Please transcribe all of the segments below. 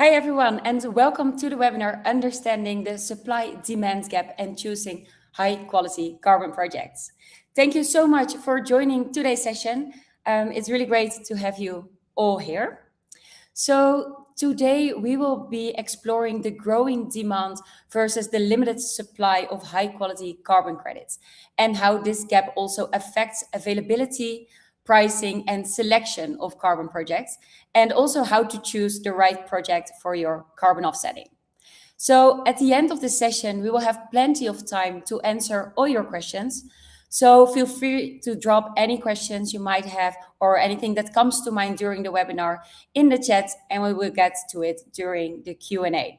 Hi everyone, and welcome to the webinar Understanding the Supply-Demand Gap and Choosing High-Quality Carbon Projects. Thank you so much for joining today's session. It's really great to have you all here. So today we will be exploring the growing demand versus the limited supply of high-quality carbon credits and how this gap also affects availability, pricing, and selection of carbon projects, and also how to choose the right project for your carbon offsetting. So at the end of the session, we will have plenty of time to answer all your questions. So feel free to drop any questions you might have or anything that comes to mind during the webinar in the chat, and we will get to it during the Q&A.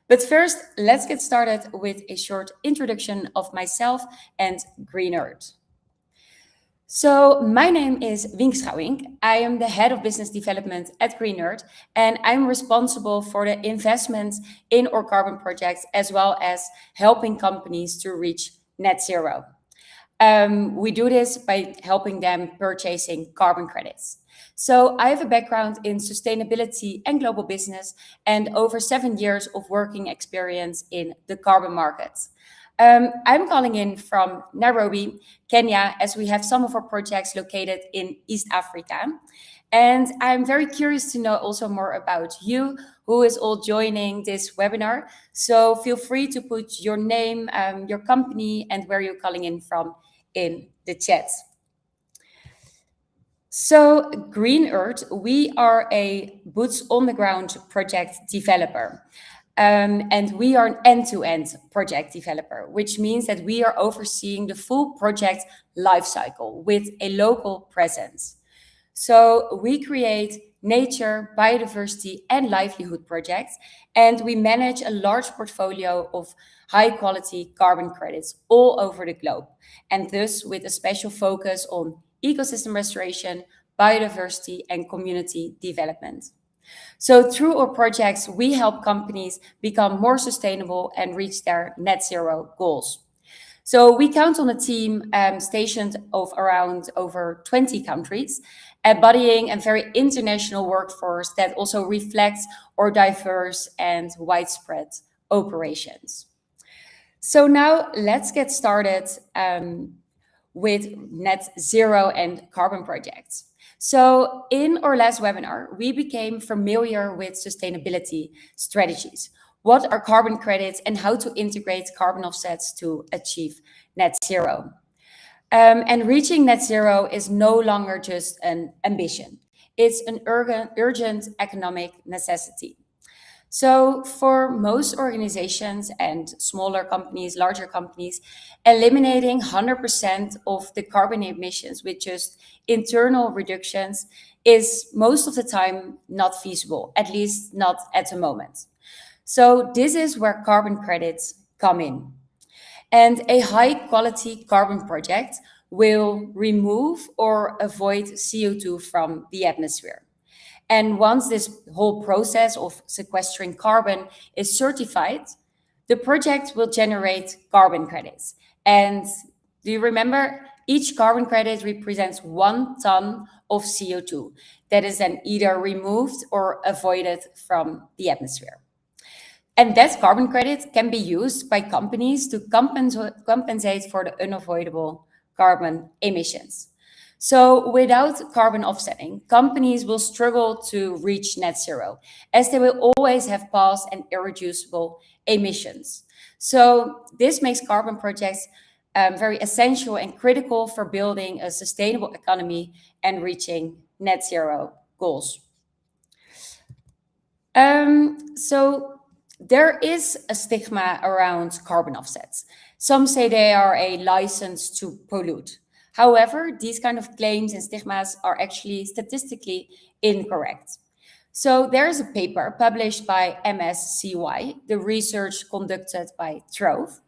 But first, let's get started with a short introduction of myself and Green Earth. So my name is Wienke Schouwink. I am the head of business development at Green Earth, and I'm responsible for the investments in our carbon projects, as well as helping companies to reach net zero. We do this by helping them purchasing carbon credits. So I have a background in sustainability and global business and over 7 years of working experience in the carbon markets. I'm calling in from Nairobi, Kenya, as we have some of our projects located in East Africa. And I'm very curious to know also more about you, who is all joining this webinar. So feel free to put your name, your company, and where you're calling in from in the chat. So Green Earth, we are a boots on the ground project developer. And we are an end-to-end project developer, which means that we are overseeing the full project lifecycle with a local presence. So we create nature, biodiversity, and livelihood projects, and we manage a large portfolio of high-quality carbon credits all over the globe, and thus with a special focus on ecosystem restoration, biodiversity, and community development. So through our projects, we help companies become more sustainable and reach their net zero goals. So we count on a team stationed of around over 20 countries, embodying a very international workforce that also reflects our diverse and widespread operations. So now let's get started with net zero and carbon projects. So in our last webinar, we became familiar with sustainability strategies. What are carbon credits and how to integrate carbon offsets to achieve net zero? And reaching net zero is no longer just an ambition. It's an urgent economic necessity. So for most organizations and smaller companies, larger companies, eliminating 100% of the carbon emissions with just internal reductions is most of the time not feasible, at least not at the moment. So this is where carbon credits come in. And a high quality carbon project will remove or avoid CO2 from the atmosphere. And once this whole process of sequestering carbon is certified, the project will generate carbon credits. And do you remember? Each carbon credit represents 1 ton of CO2 that is then either removed or avoided from the atmosphere. And that carbon credit can be used by companies to compensate for the unavoidable carbon emissions. So without carbon offsetting, companies will struggle to reach net zero, as they will always have past and irreducible emissions. So this makes carbon projects very essential and critical for building a sustainable economy and reaching net zero goals. So there is a stigma around carbon offsets. Some say they are a license to pollute. However, these kind of claims and stigmas are actually statistically incorrect. So there is a paper published by MSCY, the research conducted by Trove,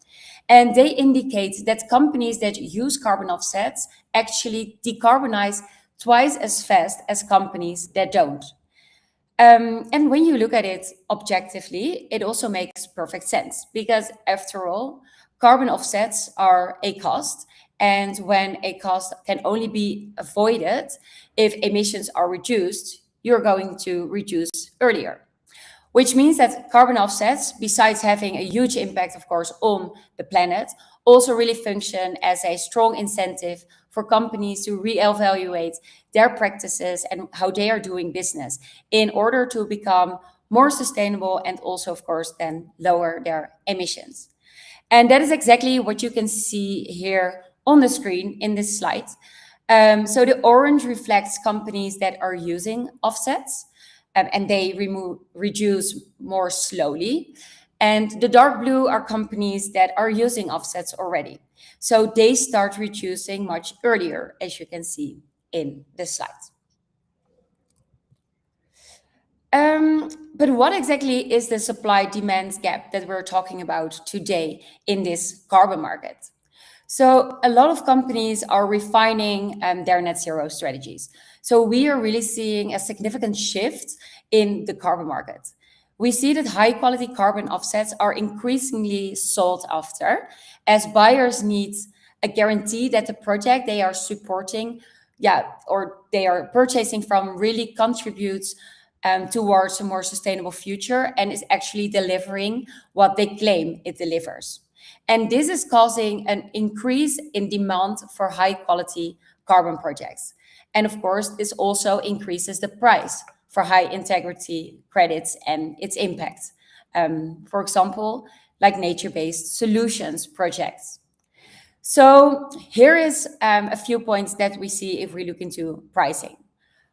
and they indicate that companies that use carbon offsets actually decarbonize twice as fast as companies that don't. And when you look at it objectively, it also makes perfect sense because after all, carbon offsets are a cost. And when a cost can only be avoided if emissions are reduced, you're going to reduce earlier. which means that carbon offsets, besides having a huge impact, of course, on the planet, also really function as a strong incentive for companies to reevaluate their practices and how they are doing business in order to become more sustainable and also, of course, then lower their emissions. And that is exactly what you can see here on the screen in this slide. So the orange reflects companies that are using offsets, and they reduce more slowly. And the dark blue are companies that are using offsets already. So they start reducing much earlier, as you can see in the slide. But what exactly is the supply-demand gap that we're talking about today in this carbon market? So a lot of companies are refining their net zero strategies. So we are really seeing a significant shift in the carbon market. We see that high quality carbon offsets are increasingly sought after as buyers need a guarantee that the project they are supporting, or they are purchasing from really contributes towards a more sustainable future and is actually delivering what they claim it delivers. And this is causing an increase in demand for high quality carbon projects. And of course, this also increases the price for high integrity credits and its impact. For example, like nature-based solutions projects. So here is a few points that we see if we look into pricing.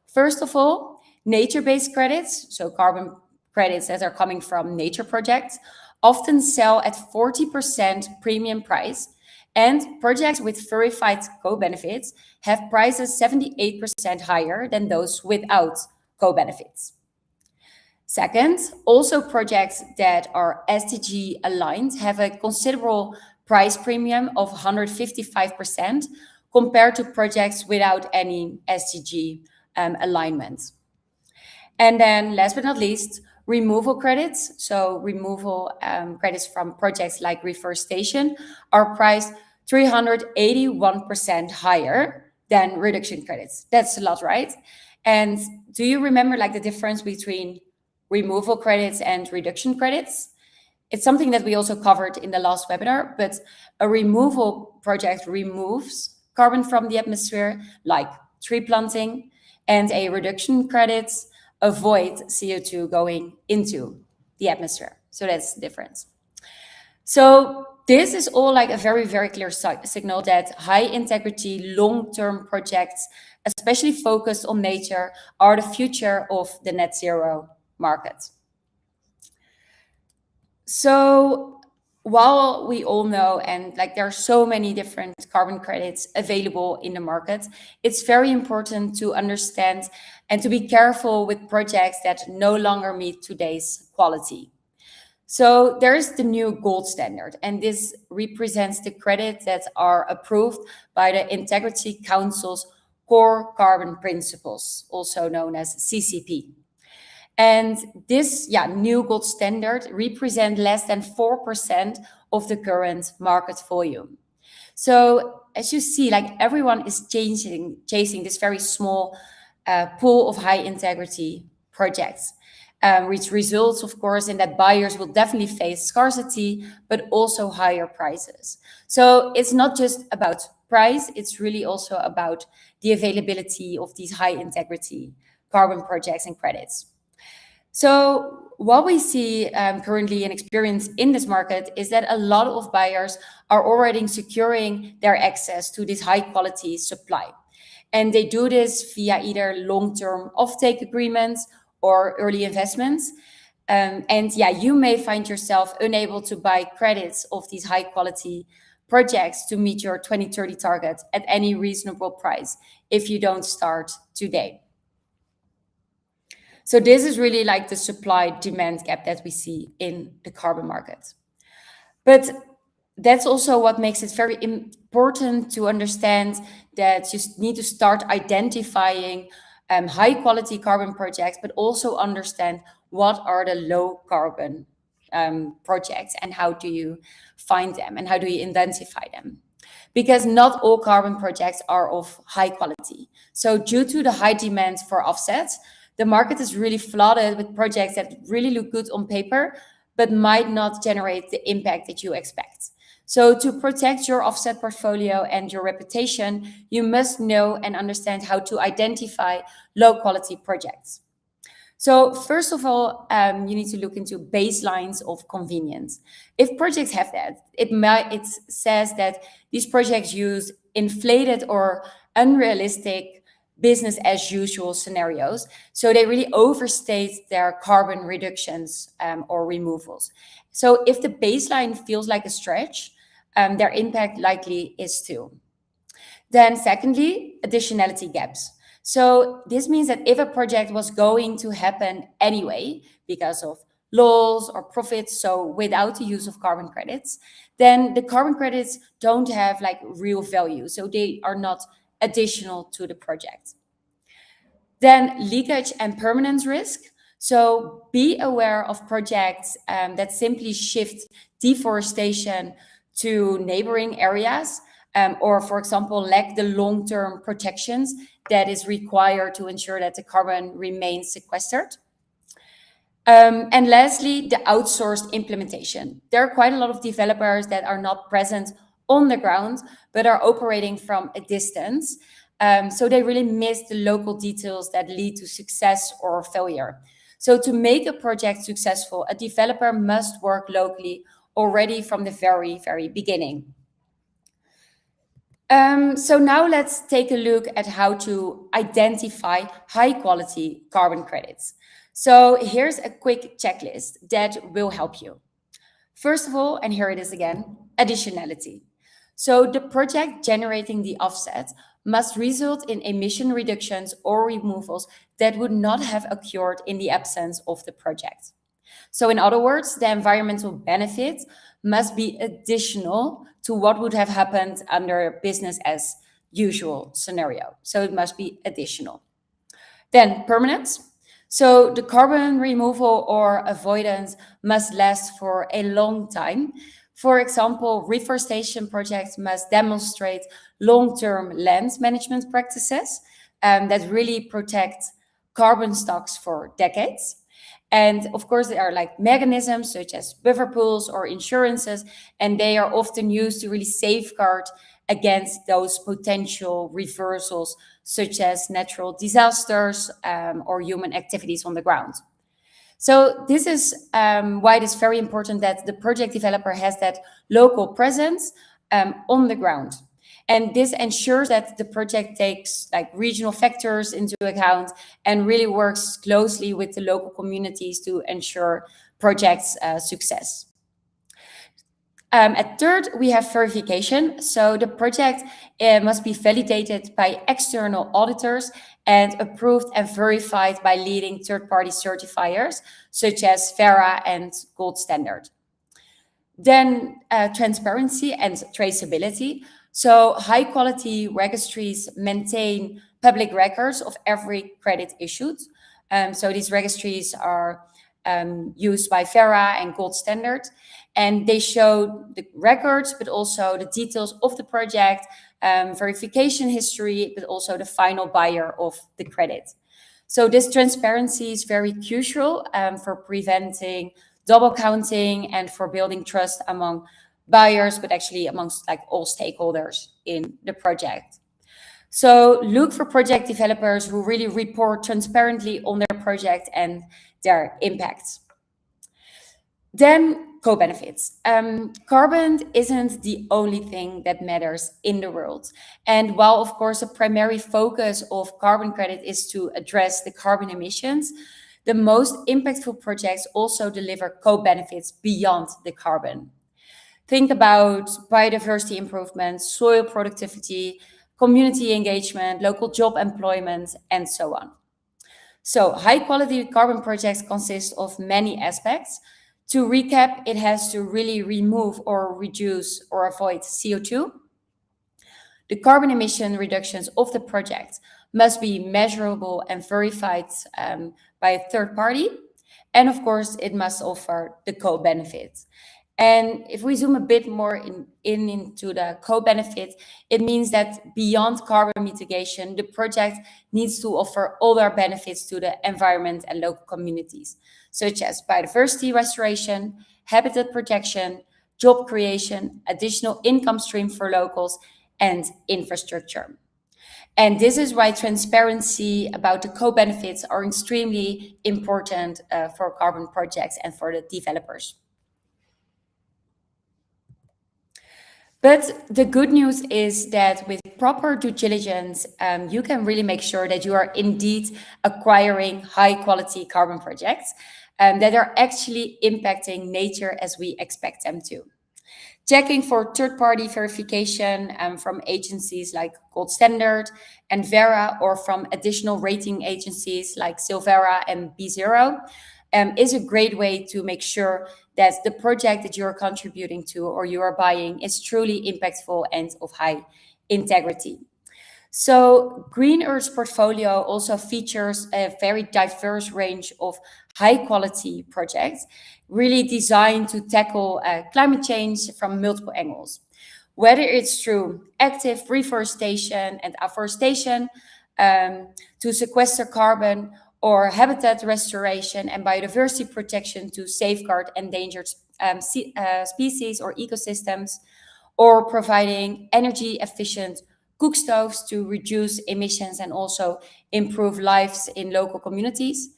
First of all, nature-based credits, so carbon credits that are coming from nature projects, often sell at 40% premium price, and projects with verified co-benefits have prices 78% higher than those without co-benefits. Second, also projects that are SDG aligned have a considerable price premium of 155% compared to projects without any SDG alignment. And then last but not least, removal credits. So removal credits from projects like reforestation are priced 381% higher than reduction credits. That's a lot, right? And do you remember like the difference between removal credits and reduction credits? It's something that we also covered in the last webinar, but a removal project removes carbon from the atmosphere, like tree planting, and a reduction credits avoid CO2 going into the atmosphere. So that's the difference. So this is all like a very, very clear signal that high integrity, long-term projects, especially focused on nature, are the future of the net zero market. So while we all know, and like there are so many different carbon credits available in the market, it's very important to understand and to be careful with projects that no longer meet today's quality. So there's the new gold standard, and this represents the credits that are approved by the Integrity Council's core carbon principles, also known as CCP. And this new gold standard represents less than 4% of the current market volume. So as you see, like everyone is chasing this very small pool of high integrity projects, which results, of course, in that buyers will definitely face scarcity, but also higher prices. So it's not just about price, it's really also about the availability of these high integrity carbon projects and credits. So what we see currently and experience in this market is that a lot of buyers are already securing their access to this high quality supply. And they do this via either long-term offtake agreements or early investments. You may find yourself unable to buy credits of these high quality projects to meet your 2030 target at any reasonable price if you don't start today. So this is really like the supply-demand gap that we see in the carbon market. But that's also what makes it very important to understand that you need to start identifying high-quality carbon projects, but also understand what are the low-carbon projects and how do you find them and how do you identify them. Because not all carbon projects are of high quality. So due to the high demand for offsets, The market is really flooded with projects that really look good on paper, but might not generate the impact that you expect. So to protect your offset portfolio and your reputation, you must know and understand how to identify low quality projects. So first of all, you need to look into baselines of convenience. If projects have that, it says that these projects use inflated or unrealistic business as usual scenarios. So they really overstate their carbon reductions or removals. So if the baseline feels like a stretch, their impact likely is too. Then secondly, additionality gaps. So this means that if a project was going to happen anyway because of laws or profits, so without the use of carbon credits, then the carbon credits don't have like real value. So they are not additional to the project. Then leakage and permanence risk. So be aware of projects that simply shift deforestation to neighboring areas, or, for example, lack the long-term protections that is required to ensure that the carbon remains sequestered. And lastly, the outsourced implementation. There are quite a lot of developers that are not present on the ground, but are operating from a distance. So they really miss the local details that lead to success or failure. So to make a project successful, a developer must work locally already from the very, very beginning. So now let's take a look at how to identify high quality carbon credits. So here's a quick checklist that will help you. First of all, and here it is again, additionality. So the project generating the offset must result in emission reductions or removals that would not have occurred in the absence of the project. So in other words, the environmental benefits must be additional to what would have happened under a business as usual scenario. So it must be additional. Then permanence. So the carbon removal or avoidance must last for a long time. For example, reforestation projects must demonstrate long-term land management practices that really protect carbon stocks for decades. And of course, there are like mechanisms such as buffer pools or insurances, and they are often used to really safeguard against those potential reversals, such as natural disasters or human activities on the ground. So this is why it is very important that the project developer has that local presence on the ground. And this ensures that the project takes like regional factors into account and really works closely with the local communities to ensure projects' success. At third, we have verification. So the project must be validated by external auditors and approved and verified by leading third-party certifiers, such as Verra and Gold Standard. Then transparency and traceability. So high-quality registries maintain public records of every credit issued. So these registries are used by Verra and Gold Standard, and they show the records, but also the details of the project, verification history, but also the final buyer of the credit. So this transparency is very crucial for preventing double counting and for building trust among buyers, but actually amongst like all stakeholders in the project. So look for project developers who really report transparently on their project and their impacts. Then co-benefits. Carbon isn't the only thing that matters in the world. And while, of course, a primary focus of carbon credit is to address the carbon emissions, the most impactful projects also deliver co-benefits beyond the carbon. Think about biodiversity improvement, soil productivity, community engagement, local job employment, and so on. So high-quality carbon projects consist of many aspects. To recap, it has to really remove or reduce or avoid CO2. The carbon emission reductions of the project must be measurable and verified by a third party. And of course, it must offer the co-benefits. And if we zoom a bit more into the co-benefit, it means that beyond carbon mitigation, the project needs to offer other benefits to the environment and local communities, such as biodiversity restoration, habitat protection, job creation, additional income stream for locals, and infrastructure. And this is why transparency about the co-benefits are extremely important for carbon projects and for the developers. But the good news is that with proper due diligence, you can really make sure that you are indeed acquiring high quality carbon projects that are actually impacting nature as we expect them to. Checking for third-party verification from agencies like Gold Standard and Verra, or from additional rating agencies like Silvera and B0, is a great way to make sure that the project that you're contributing to or you are buying is truly impactful and of high integrity. So Green Earth's portfolio also features a very diverse range of high quality projects, really designed to tackle climate change from multiple angles. Whether it's through active reforestation and afforestation, to sequester carbon, or habitat restoration and biodiversity protection to safeguard endangered species or ecosystems, or providing energy efficient cook stoves to reduce emissions and also improve lives in local communities.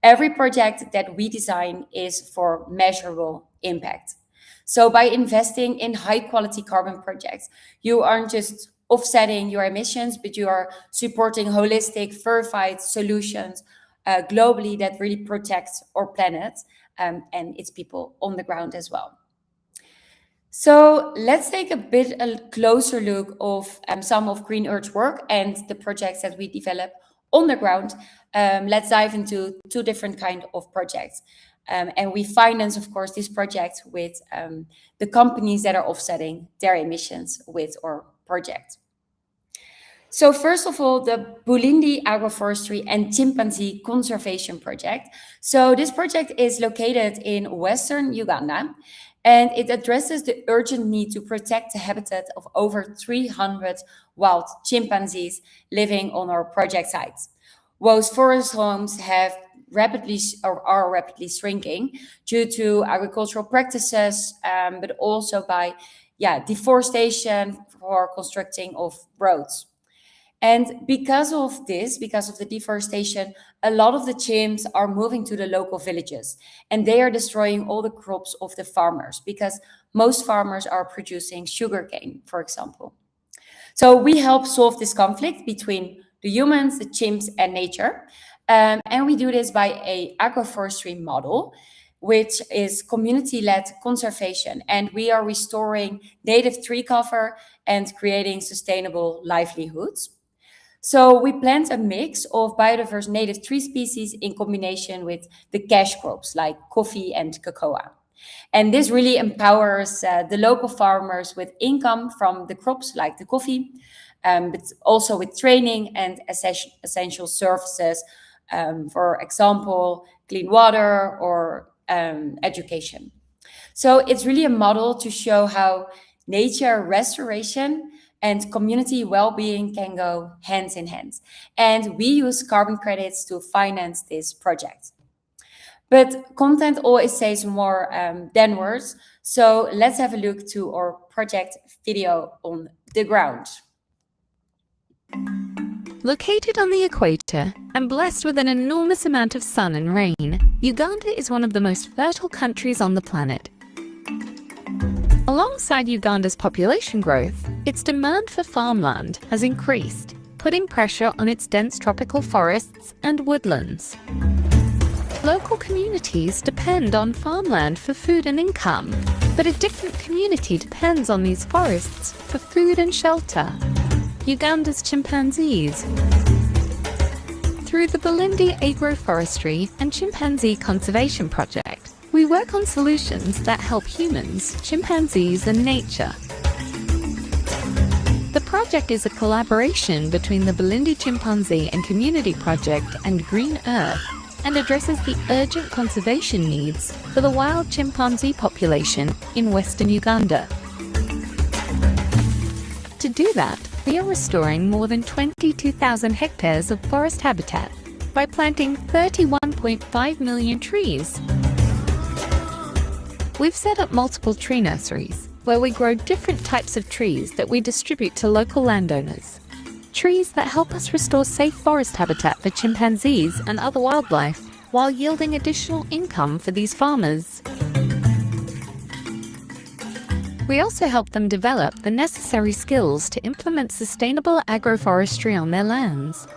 Every project that we design is for measurable impact. So by investing in high quality carbon projects, you aren't just offsetting your emissions, but you are supporting holistic, verified solutions globally that really protects our planet and its people on the ground as well. So let's take a closer look of some of Green Earth's work and the projects that we develop on the ground. Let's dive into two different kinds of projects. And we finance, of course, these projects with the companies that are offsetting their emissions with our project. So first of all, the Bulindi Agroforestry and Chimpanzee Conservation Project. So this project is located in Western Uganda, and it addresses the urgent need to protect the habitat of over 300 wild chimpanzees living on our project sites. Those forest homes are rapidly shrinking due to agricultural practices, but also by deforestation for constructing of roads. And because of the deforestation, a lot of the chimps are moving to the local villages, and they are destroying all the crops of the farmers, because most farmers are producing sugarcane, for example. So we help solve this conflict between the humans, the chimps, and nature. And we do this by an agroforestry model, which is community-led conservation. And we are restoring native tree cover and creating sustainable livelihoods. So we plant a mix of biodiverse native tree species in combination with the cash crops like coffee and cocoa. And this really empowers the local farmers with income from the crops like the coffee, but also with training and essential services, for example, clean water or education. So it's really a model to show how nature restoration and community well-being can go hand in hand. And we use carbon credits to finance this project. But content always says more than words. So let's have a look to our project video on the ground. Located on the equator and blessed with an enormous amount of sun and rain, Uganda is one of the most fertile countries on the planet. Alongside Uganda's population growth, its demand for farmland has increased, putting pressure on its dense tropical forests and woodlands. Local communities depend on farmland for food and income, but a different community depends on these forests for food and shelter. Uganda's chimpanzees. Through the Bulindi Agroforestry and Chimpanzee Conservation Project, we work on solutions that help humans, chimpanzees, and nature. The project is a collaboration between the Bulindi Chimpanzee and Community Project and Green Earth, and addresses the urgent conservation needs for the wild chimpanzee population in western Uganda. To do that, we are restoring more than 22,000 hectares of forest habitat by planting 31.5 million trees. We've set up multiple tree nurseries where we grow different types of trees that we distribute to local landowners. Trees that help us restore safe forest habitat for chimpanzees and other wildlife while yielding additional income for these farmers. We also help them develop the necessary skills to implement sustainable agroforestry on their lands.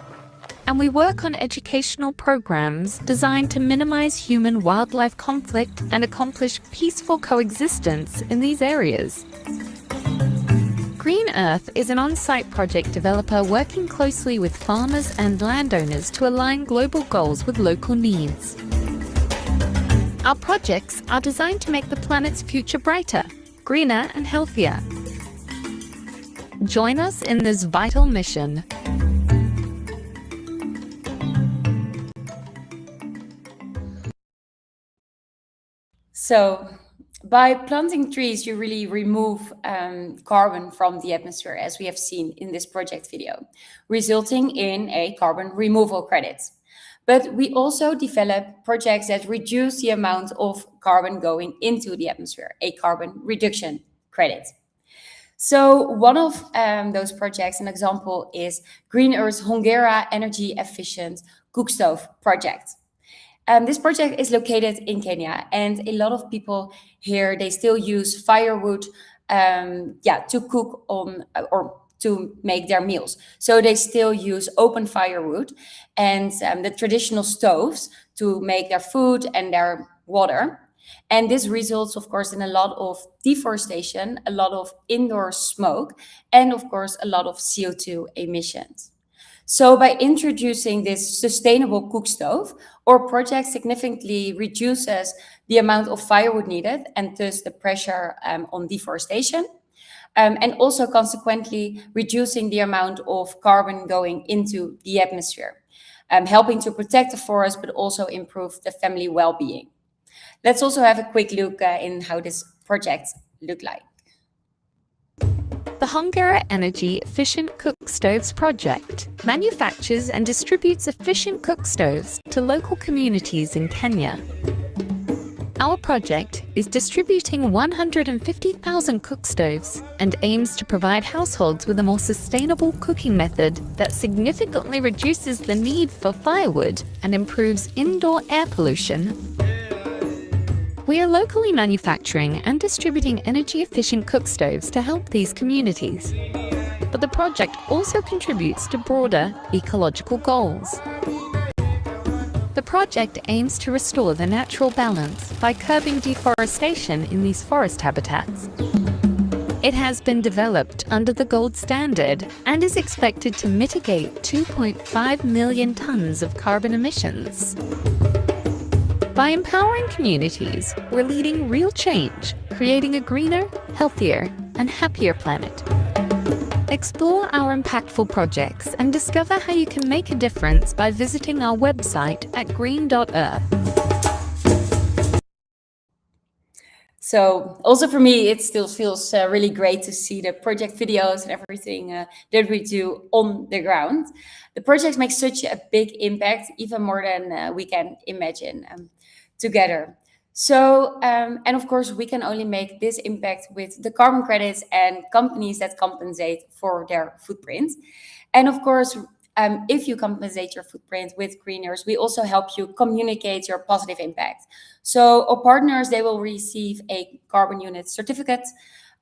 And we work on educational programs designed to minimize human-wildlife conflict and accomplish peaceful coexistence in these areas. Green Earth is an on-site project developer working closely with farmers and landowners to align global goals with local needs. Our projects are designed to make the planet's future brighter, greener and healthier. Join us in this vital mission. So by planting trees, you really remove carbon from the atmosphere, as we have seen in this project video, resulting in a carbon removal credit. But we also develop projects that reduce the amount of carbon going into the atmosphere, a carbon reduction credit. So one of those projects, an example, is Green Earth's Hongera energy efficient cookstove project. This project is located in Kenya, and a lot of people here, they still use firewood to cook on or to make their meals. So they still use open firewood and the traditional stoves to make their food and their water. And this results, of course, in a lot of deforestation, a lot of indoor smoke, and of course, a lot of CO2 emissions. So by introducing this sustainable cook stove, our project significantly reduces the amount of firewood needed and thus the pressure on deforestation, and also consequently reducing the amount of carbon going into the atmosphere, helping to protect the forest, but also improve the family well-being. Let's also have a quick look in how this project looked like. The Hongera Energy Efficient Cook Stoves project manufactures and distributes efficient cook stoves to local communities in Kenya. Our project is distributing 150,000 cook stoves and aims to provide households with a more sustainable cooking method that significantly reduces the need for firewood and improves indoor air pollution. We are locally manufacturing and distributing energy-efficient cook stoves to help these communities. But the project also contributes to broader ecological goals. The project aims to restore the natural balance by curbing deforestation in these forest habitats. It has been developed under the gold standard and is expected to mitigate 2.5 million tons of carbon emissions. By empowering communities, we're leading real change, creating a greener, healthier, and happier planet. Explore our impactful projects and discover how you can make a difference by visiting our website at green.earth. So also for me, it still feels really great to see the project videos and everything that we do on the ground. The project makes such a big impact, even more than we can imagine together. So, and of course, we can only make this impact with the carbon credits and companies that compensate for their footprint. And of course, if you compensate your footprint with Green Earth, we also help you communicate your positive impact. So our partners, they will receive a carbon unit certificate,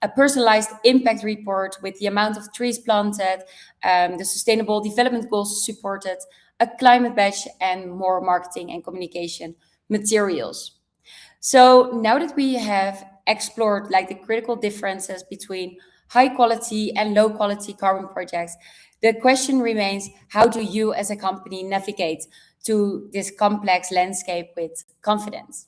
a personalized impact report with the amount of trees planted, the sustainable development goals supported, a climate badge, and more marketing and communication materials. So now that we have explored like the critical differences between high quality and low quality carbon projects, the question remains, how do you as a company navigate to this complex landscape with confidence?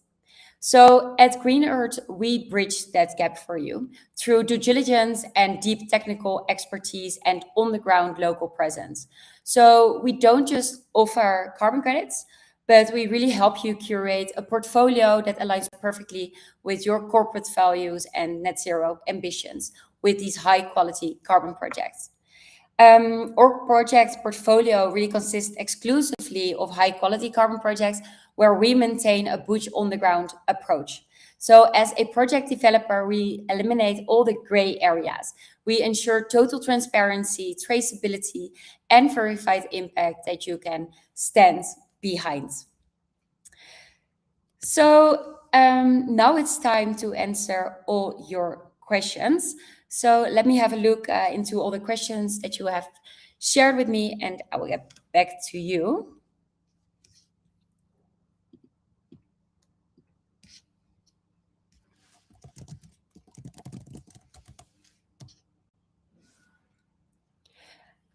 So at Green Earth, we bridge that gap for you through due diligence and deep technical expertise and on-the-ground local presence. So we don't just offer carbon credits, but we really help you curate a portfolio that aligns perfectly with your corporate values and net zero ambitions with these high quality carbon projects. Our project portfolio really consists exclusively of high quality carbon projects where we maintain a boots on the ground approach. So as a project developer, we eliminate all the gray areas. We ensure total transparency, traceability, and verified impact that you can stand behind. So now it's time to answer all your questions. So let me have a look into all the questions that you have shared with me, and I will get back to you.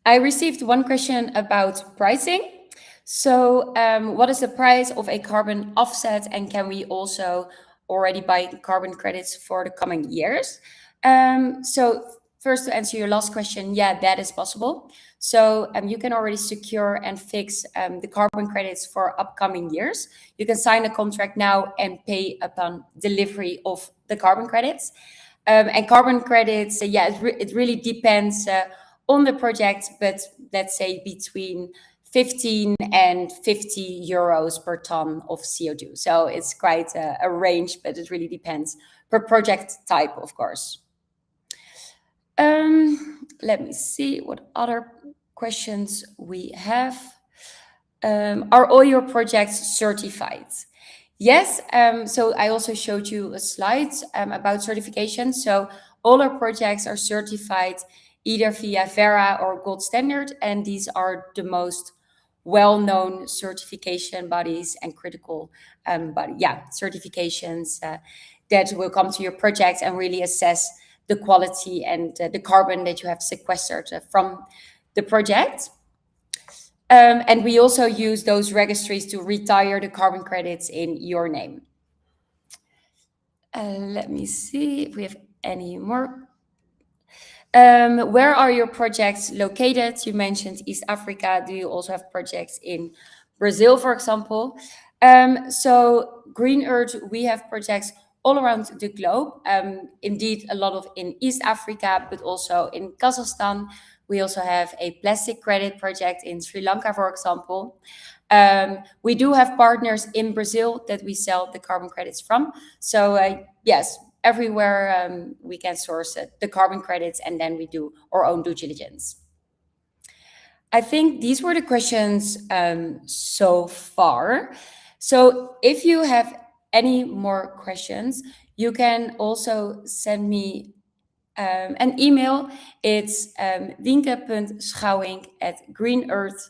I received one question about pricing. So what is the price of a carbon offset, and can we also already buy carbon credits for the coming years? So first, to answer your last question, yeah, that is possible. So you can already secure and fix the carbon credits for upcoming years. You can sign a contract now and pay upon delivery of the carbon credits. And carbon credits, yeah, it really depends on the project, but let's say between 15 and 50 euros per ton of CO2. So it's quite a range, but it really depends per project type, of course. Let me see what other questions we have. Are all your projects certified? Yes, so I also showed you a slide about certification. So all our projects are certified either via Verra or Gold Standard, and these are the most well-known certification bodies and critical certifications that will come to your project and really assess the quality and the carbon that you have sequestered from the project. And we also use those registries to retire the carbon credits in your name. Let me see if we have any more. Where are your projects located? You mentioned East Africa. Do you also have projects in Brazil, for example? So Green Earth, we have projects all around the globe. Indeed, a lot of in East Africa, but also in Kazakhstan. We also have a plastic credit project in Sri Lanka, for example. We do have partners in Brazil that we sell the carbon credits from. So yes, everywhere we can source the carbon credits, and then we do our own due diligence. I think these were the questions so far. So if you have any more questions, you can also send me an email. It's wienke.schouwing@green.earth,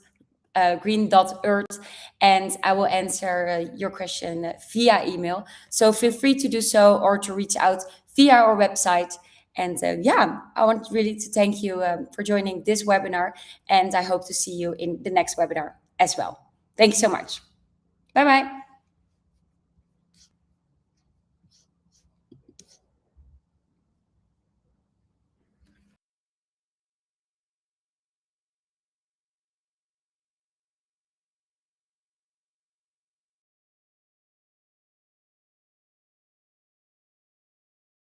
and I will answer your question via email. So feel free to do so or to reach out via our website. And I want really to thank you for joining this webinar, and I hope to see you in the next webinar as well. Thank you so much. Bye-bye.